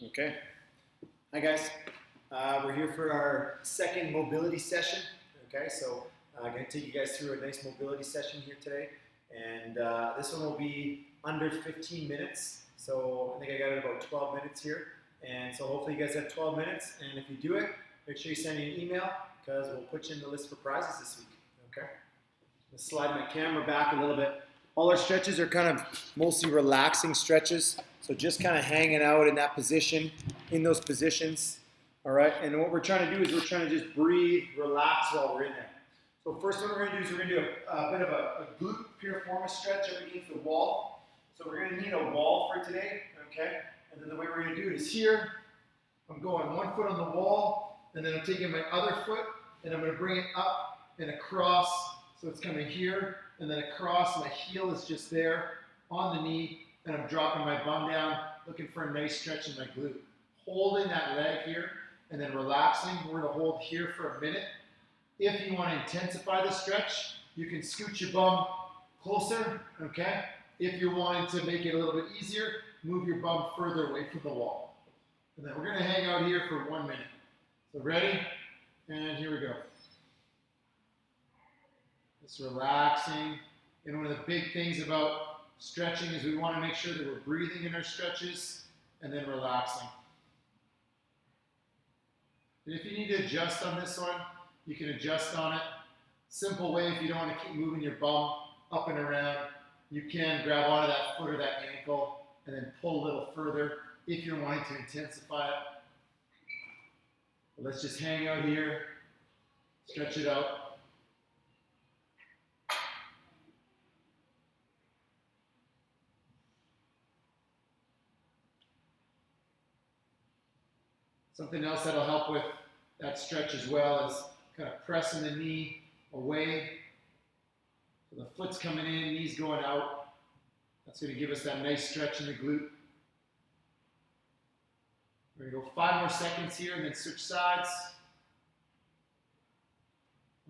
Okay. Hi guys. We're here for our second mobility session. Okay, so I'm going to take you guys through a nice mobility session here today. And this one will be under 15 minutes. So I think I got it about 12 minutes here. And so hopefully you guys have 12 minutes. And if you do it, make sure you send me an email because we'll put you in the list for prizes this week. Okay. Let's slide my camera back a little bit. All our stretches are kind of mostly relaxing stretches. So just kind of hanging out in that position, in those positions. All right, and what we're trying to do is we're trying to just breathe, relax while we're in there. So first what we're going to do is we're going to do a bit of a glute piriformis stretch up against the wall. So we're going to need a wall for today, okay? And then the way we're going to do it is here. I'm going one foot on the wall, and then I'm taking my other foot, and I'm going to bring it up and across. So it's coming here, and then across. My heel is just there on the knee, and I'm dropping my bum down, looking for a nice stretch in my glute. Holding that leg here, and then relaxing. We're going to hold here for a minute. If you want to intensify the stretch, you can scoot your bum closer, okay? If you're wanting to make it a little bit easier, move your bum further away from the wall. And then we're going to hang out here for 1 minute. So ready? And here we go. Just relaxing. And one of the big things about stretching is we want to make sure that we're breathing in our stretches and then relaxing. And if you need to adjust on this one, you can adjust on it. Simple way, if you don't want to keep moving your bum up and around, you can grab onto that foot or that ankle and then pull a little further if you're wanting to intensify it. But let's just hang out here, stretch it out. Something else that'll help with that stretch as well is kind of pressing the knee away. So the foot's coming in, knee's going out. That's going to give us that nice stretch in the glute. We're going to go 5 more seconds here and then switch sides.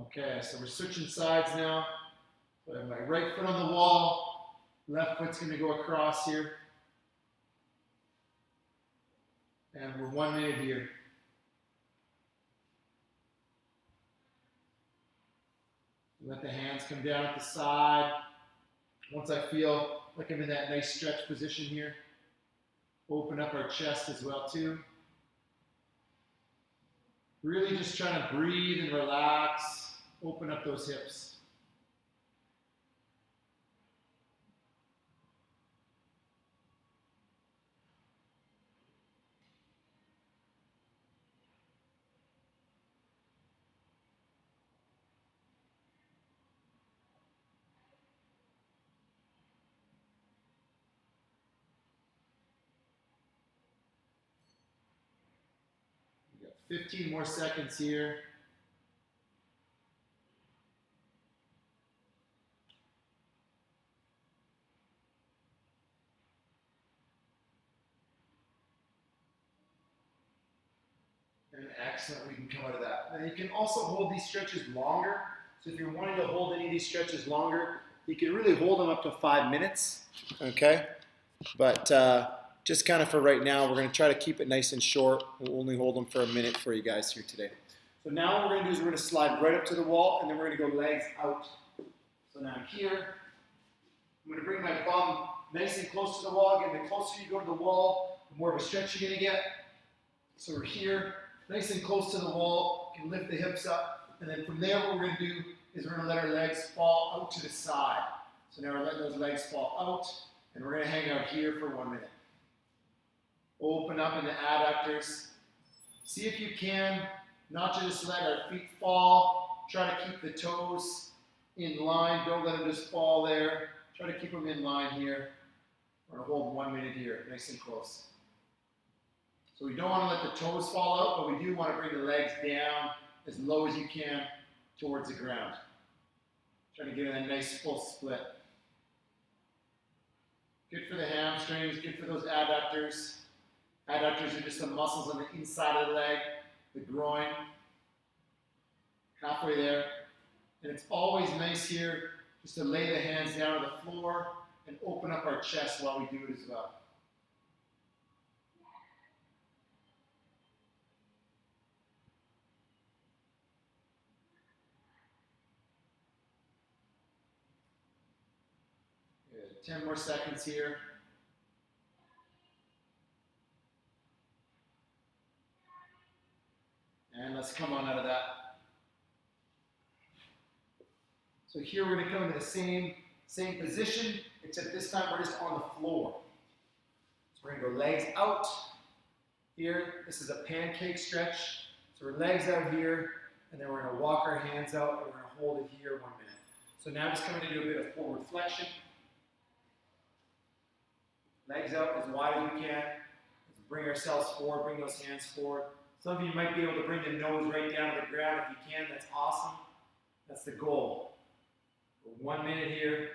Okay, so we're switching sides now. So I have my right foot on the wall, left foot's going to go across here. And we're 1 minute here. Let the hands come down at the side. Once I feel like I'm in that nice stretch position here, open up our chest as well too. Really just trying to breathe and relax, open up those hips. We got 15 more seconds here. And excellent, we can come out of that. Now you can also hold these stretches longer. So if you're wanting to hold any of these stretches longer, you can really hold them up to 5 minutes, okay? But just kind of for right now, we're going to try to keep it nice and short. We'll only hold them for a minute for you guys here today. So now what we're going to do is we're going to slide right up to the wall, and then we're going to go legs out. So now I'm here. I'm going to bring my bum nice and close to the wall. Again, the closer you go to the wall, the more of a stretch you're going to get. So we're here, nice and close to the wall. You can lift the hips up. And then from there, what we're going to do is we're going to let our legs fall out to the side. So now we're letting those legs fall out. And we're going to hang out here for 1 minute. Open up in the adductors. See if you can not just let our feet fall. Try to keep the toes in line. Don't let them just fall there. Try to keep them in line here. We're going to hold 1 minute here, nice and close. So we don't want to let the toes fall out, but we do want to bring the legs down as low as you can towards the ground. Try to get a nice full split. Good for the hamstrings, good for those adductors. Adductors are just the muscles on the inside of the leg, the groin. Halfway there. And it's always nice here just to lay the hands down on the floor and open up our chest while we do it as well. 10 more seconds here. And let's come on out of that. So here we're going to come into the same position, except this time we're just on the floor. So we're going to go legs out here. This is a pancake stretch. So we're legs out here, and then we're going to walk our hands out, and we're going to hold it here 1 minute. So now just coming to do a bit of forward flexion. Legs out as wide as we can. Let's bring ourselves forward, bring those hands forward. Some of you might be able to bring the nose right down to the ground. If you can, that's awesome. That's the goal. 1 minute here.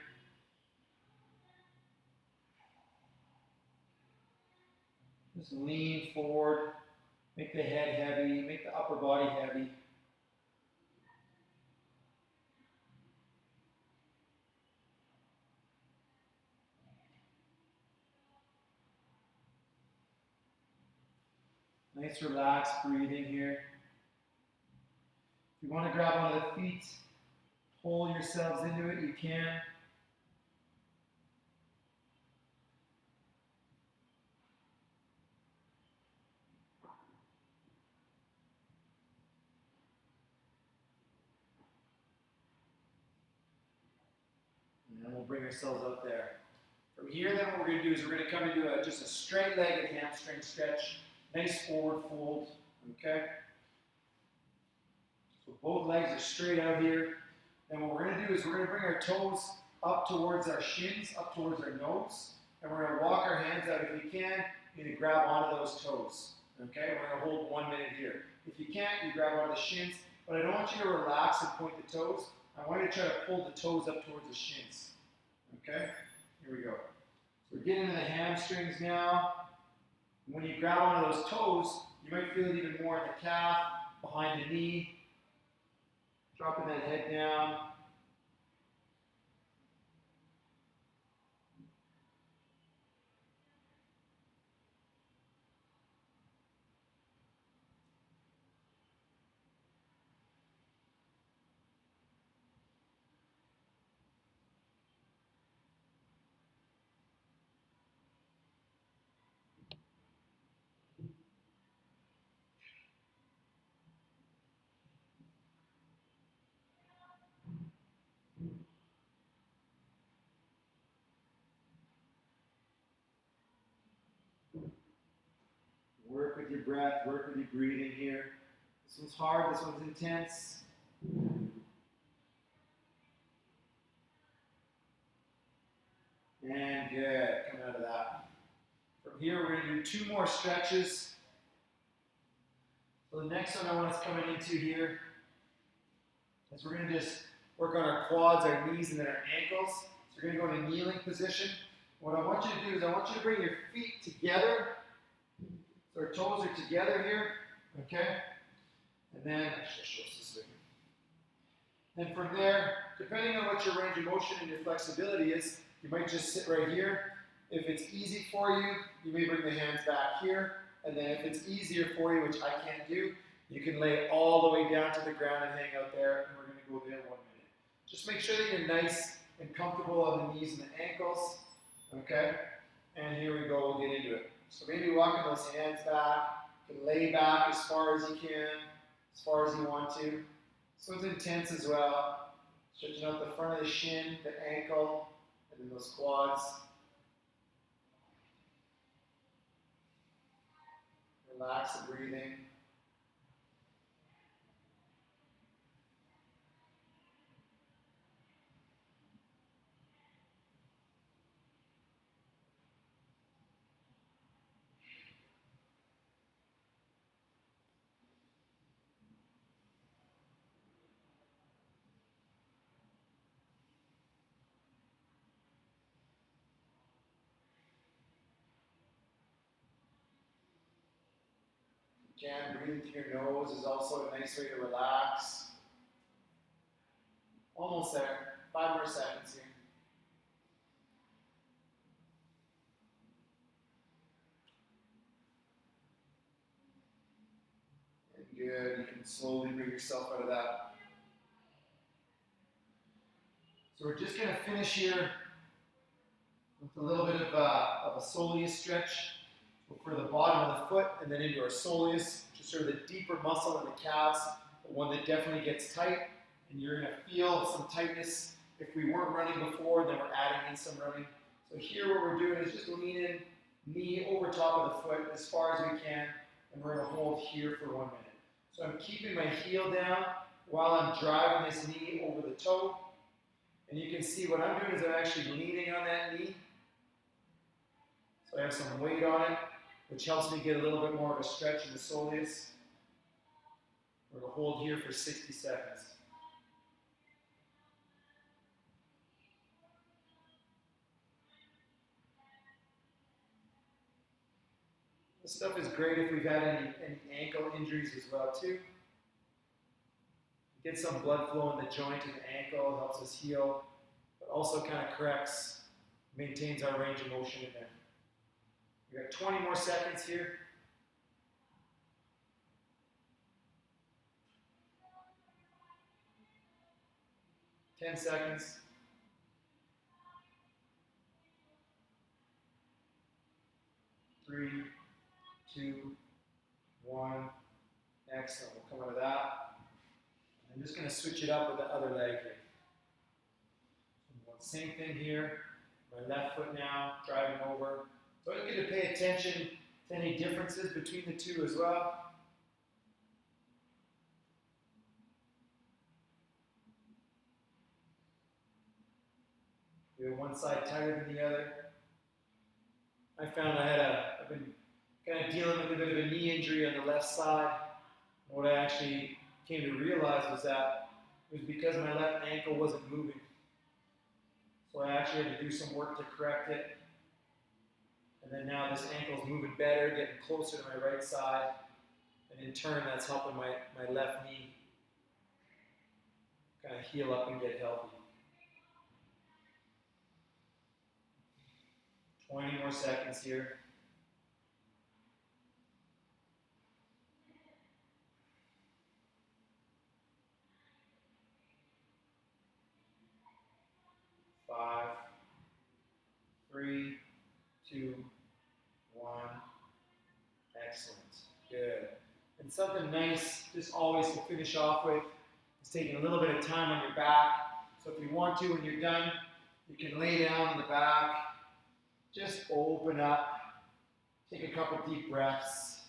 Just lean forward. Make the head heavy. Make the upper body heavy. Nice relaxed breathing here. If you want to grab onto the feet, pull yourselves into it, you can. And then we'll bring ourselves up there. From here, then what we're going to do is we're going to come into just a straight-legged hamstring stretch. Nice forward fold, okay? So both legs are straight out here. And what we're going to do is we're going to bring our toes up towards our shins, up towards our nose. And we're going to walk our hands out. If you can, you need to grab onto those toes, okay? We're going to hold 1 minute here. If you can't, you grab onto the shins. But I don't want you to relax and point the toes. I want you to try to pull the toes up towards the shins, okay? Here we go. So we're getting into the hamstrings now. When you grab onto those toes, you might feel it even more in the calf, behind the knee. Dropping that head down. Work with your breath, work with your breathing here. This one's hard, this one's intense. And good, coming out of that. From here, we're going to do 2 more stretches. So the next one I want us coming into here is we're going to just work on our quads, our knees, and then our ankles. So we're going to go into kneeling position. What I want you to do is I want you to bring your feet together. So our toes are together here, okay? And then, from there, depending on what your range of motion and your flexibility is, you might just sit right here. If it's easy for you, you may bring the hands back here. And then if it's easier for you, which I can't do, you can lay it all the way down to the ground and hang out there. And we're going to go there 1 minute. Just make sure that you're nice and comfortable on the knees and the ankles, okay? And here we go, we'll get into it. So maybe walking those hands back. You can lay back as far as you can, as far as you want to. This one's intense as well. Stretching out the front of the shin, the ankle, and then those quads. Relax the breathing. Again, breathing through your nose is also a nice way to relax. Almost there. 5 more seconds here. And good. You can slowly bring yourself out of that. So we're just going to finish here with a little bit of a soleus stretch for the bottom of the foot, and then into our soleus, which is sort of the deeper muscle in the calves, the one that definitely gets tight, and you're going to feel some tightness. If we weren't running before, then we're adding in some running. So here what we're doing is just leaning knee over top of the foot as far as we can, and we're going to hold here for 1 minute. So I'm keeping my heel down while I'm driving this knee over the toe. And you can see what I'm doing is I'm actually leaning on that knee. So I have some weight on it, which helps me get a little bit more of a stretch in the soleus. We're going to hold here for 60 seconds. This stuff is great if we've had any ankle injuries as well too. Get some blood flow in the joint and the ankle, helps us heal, but also kind of corrects, maintains our range of motion in there. We got 20 more seconds here. Ten seconds. 3, 2, 1. Excellent. We'll come out of that. I'm just going to switch it up with the other leg here. Same thing here. My left foot now, driving over. So I get to pay attention to any differences between the two as well. We have one side tighter than the other. I found I've been kind of dealing with a bit of a knee injury on the left side. What I actually came to realize was that it was because my left ankle wasn't moving. So I actually had to do some work to correct it. And then now this ankle's moving better, getting closer to my right side. And in turn, that's helping my left knee kind of heal up and get healthy. 20 more seconds here. Five, 3, 2, 1. Excellent. Good. And something nice, just always to finish off with, is taking a little bit of time on your back. So if you want to, when you're done, you can lay down on the back. Just open up. Take a couple deep breaths.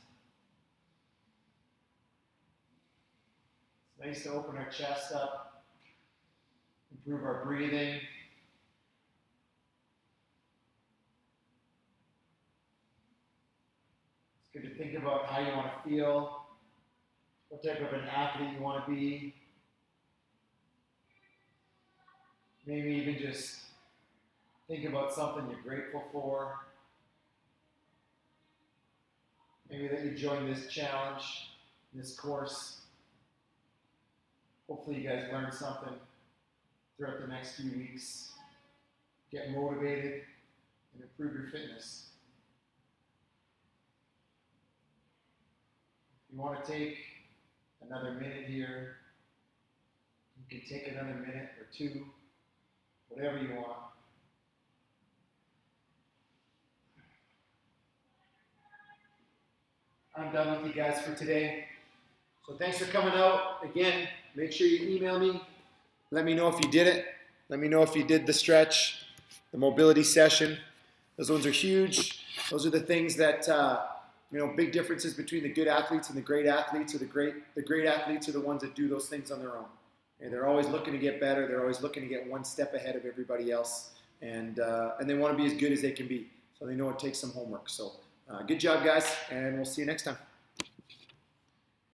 It's nice to open our chest up, improve our breathing. It's good to think about how you want to feel, what type of an athlete you want to be. Maybe even just think about something you're grateful for. Maybe that you joined this challenge, this course. Hopefully you guys learned something throughout the next few weeks. Get motivated and improve your fitness. If you want to take another minute here, you can take another minute or two, whatever you want. I'm done with you guys for today. So thanks for coming out. Again, make sure you email me. Let me know if you did it. Let me know if you did the stretch, the mobility session. Those ones are huge. Those are the things that, big differences between the good athletes and the great athletes. Or the great athletes are the ones that do those things on their own. And they're always looking to get better. They're always looking to get one step ahead of everybody else. And they want to be as good as they can be. So they know it takes some homework. So good job, guys, and we'll see you next time.